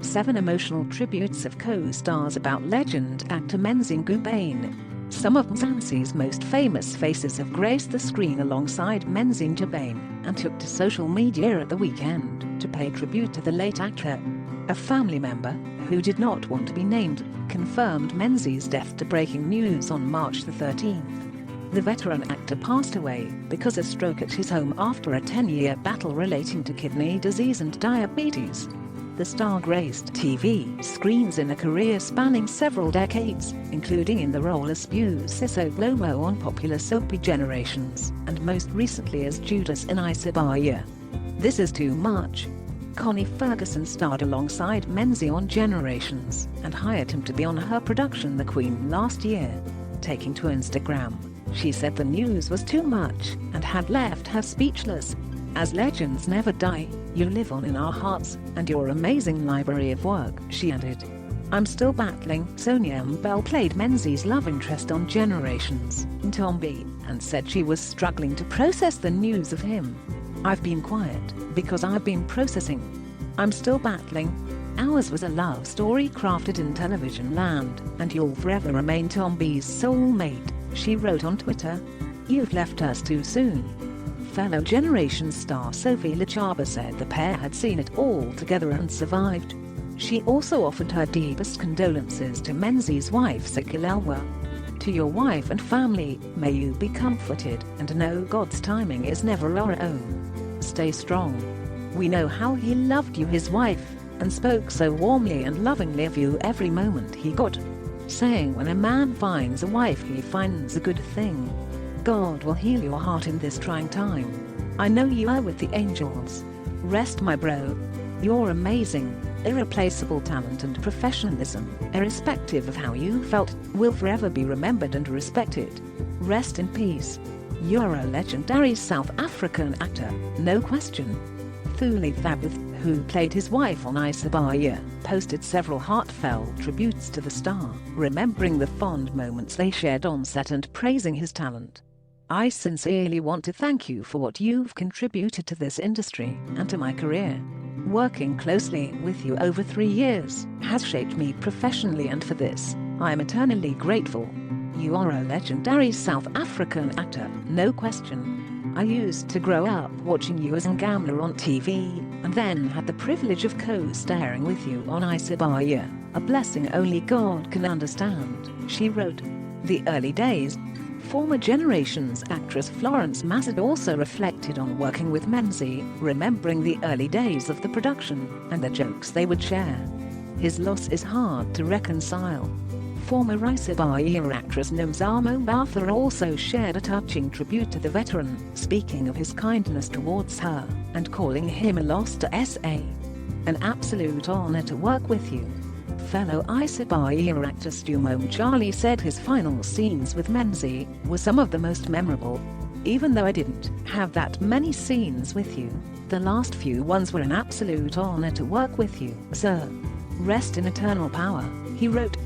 top 7 emotional tributes of co-stars about legend actor Menzi Ngubane. Some of Mzansi's most famous faces have graced the screen alongside Menzi Ngubane and took to social media at the weekend to pay tribute to the late actor. A family member, who did not want to be named, confirmed Menzi's death to breaking news on March the 13th. The veteran actor passed away because of a stroke at his home after a 10-year battle relating to kidney disease and diabetes. The star graced TV screens in a career spanning several decades, including in the role as Spusiso Glomo on popular soapy Generations, and most recently as Judas in Isabaya. This Is Too Much. Connie Ferguson starred alongside Menzi on Generations and hired him to be on her production The Queen last year. Taking to Instagram, she said the news was too much and had left her speechless. "As legends never die, you live on in our hearts and your amazing library of work," she added. "I'm still battling." Xolani Gwala played Menzi's love interest on Generations, Ntombi, and said she was struggling to process the news of him. "I've been quiet because I've been processing. I'm still battling. Ours was a love story crafted in television land, and you'll forever remain Ntombi's soulmate," she wrote on Twitter. "You've left us too soon." Fellow Generations star Sophie Lachaba said the pair had seen it all together and survived. She also offered her deepest condolences to Menzi's wife Sikelelwa. "To your wife and family, may you be comforted and know God's timing is never our own. Stay strong. We know how he loved you," his wife, and spoke so warmly and lovingly of you every moment he got, saying, "When a man finds a wife, he finds a good thing. God will heal your heart in this trying time. I know you are with the angels. Rest, my bro. You're amazing, irreplaceable talent and professionalism, irrespective of how you felt, will forever be remembered and respected. Rest in peace. You're a legendary South African actor, no question." Thuli Thabith, who played his wife on Isabaya, posted several heartfelt tributes to the star, remembering the fond moments they shared on set and praising his talent. "I sincerely want to thank you for what you've contributed to this industry and to my career. Working closely with you over 3 years has shaped me professionally, and for this, I am eternally grateful. You are a legendary South African actor, no question. I used to grow up watching you as Ngamla on TV, and then had the privilege of co-starring with you on Isabaya, a blessing only God can understand," she wrote. The early days. Former Generations actress Florence Massad also reflected on working with Menzi, remembering the early days of the production and the jokes they would share. "His loss is hard to reconcile." Former Isabaya actress Nomzamo Mbatha also shared a touching tribute to the veteran, speaking of his kindness towards her and calling him a loss to SA. "An absolute honor to work with you." Fellow Isabaya actor Stumo Charlie said his final scenes with Menzi were some of the most memorable. "Even though I didn't have that many scenes with you, the last few ones were an absolute honor to work with you, sir. Rest in eternal power," he wrote.